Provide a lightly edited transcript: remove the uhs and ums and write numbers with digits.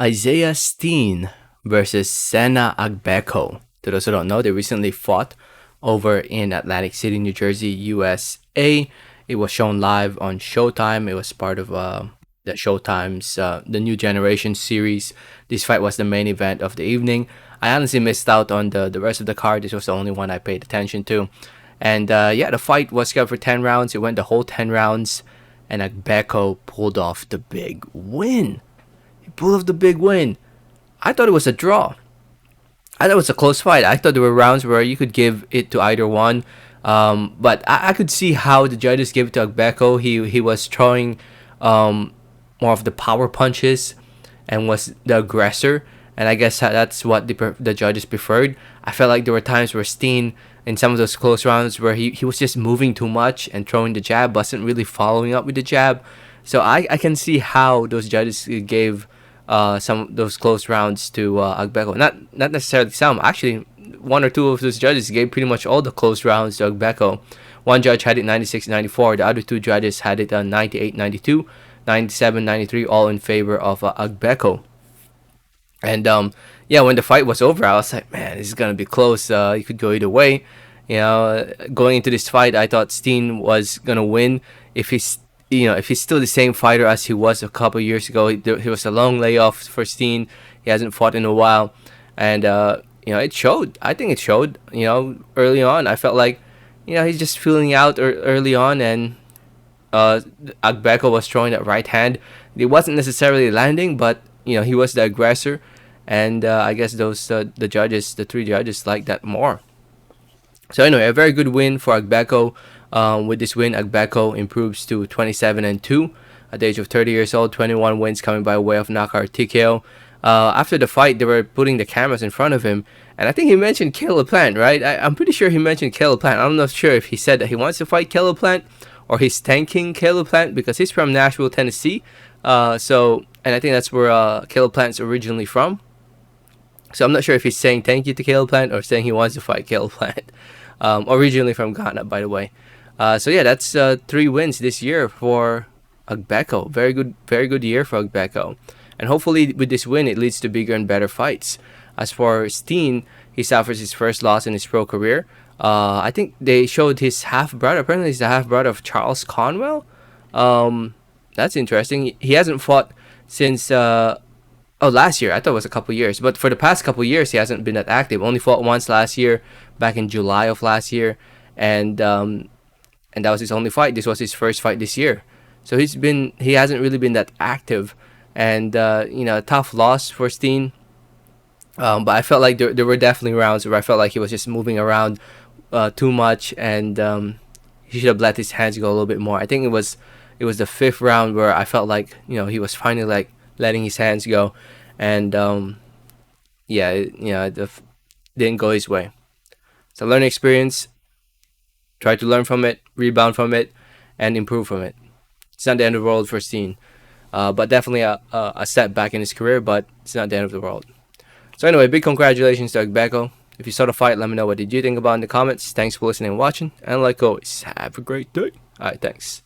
Isaiah Steen versus Senna Agbeko. To those who don't know, they recently fought over in Atlantic City, New Jersey, USA. It was shown live on Showtime. It was part of the Showtime's The New Generation series. This fight was the main event of the evening. I honestly missed out on the rest of the card. This was the only one I paid attention to. And yeah, the fight was scheduled for 10 rounds. It went the whole 10 rounds. And Agbeko pulled off the big win. He pulled off the big win. I thought it was a draw. I thought it was a close fight. I thought there were rounds where you could give it to either one. But I could see how the judges gave it to Agbeko. He was throwing more of the power punches and was the aggressor. And I guess that's what the judges preferred. I felt like there were times where Steen, in some of those close rounds, where he was just moving too much and throwing the jab, wasn't really following up with the jab. So I can see how those judges gave some of those close rounds to Agbeko. Not necessarily some. Actually, one or two of those judges gave pretty much all the close rounds to Agbeko. One judge had it 96-94. The other two judges had it 98-92, 97-93, all in favor of Agbeko. And yeah, when the fight was over, I was like, man, this is gonna be close. It could go either way. Going into this fight, I thought Steen was gonna win. If he's still the same fighter as he was a couple years ago. He was a long layoff for Steen. He hasn't fought in a while, and it showed. I think it showed. Early on, I felt like, he's just feeling out early on, and Agbeko was throwing that right hand. It wasn't necessarily landing, but he was the aggressor, and I guess the three judges liked that more. So anyway, a very good win for Agbeko. With this win, Agbeko improves to 27-2 at the age of 30 years old. 21 wins coming by way of knockout TKO. After the fight, they were putting the cameras in front of him, and I think he mentioned Caleb Plant, right? I'm pretty sure he mentioned Caleb Plant. I'm not sure if he said that he wants to fight Caleb Plant or he's thanking Caleb Plant because he's from Nashville, Tennessee. And I think that's where Caleb Plant's originally from. So I'm not sure if he's saying thank you to Caleb Plant or saying he wants to fight Caleb Plant. Originally from Ghana, by the way. So yeah, that's 3 wins this year for Agbeko. Very good year for Agbeko. And hopefully with this win, it leads to bigger and better fights. As for Steen, he suffers his first loss in his pro career. I think they showed his half-brother. Apparently he's the half-brother of Charles Conwell. That's interesting. He hasn't fought since last year. I thought it was a couple years. But for the past couple years, he hasn't been that active. Only fought once last year, back in July of last year. And that was his only fight. This was his first fight this year. So he hasn't really been that active. And a tough loss for Steen. But I felt like there were definitely rounds where I felt like he was just moving around too much, and he should have let his hands go a little bit more. I think it was the 5th round where I felt like he was finally like letting his hands go, and it didn't go his way. It's a learning experience. Try to learn from it, rebound from it, and improve from it. It's not the end of the world for Steen, but definitely a setback in his career, but it's not the end of the world. So anyway, big congratulations to Agbeko. If you saw the fight, let me know what did you think about in the comments. Thanks for listening and watching, and like always, have a great day. Alright, thanks.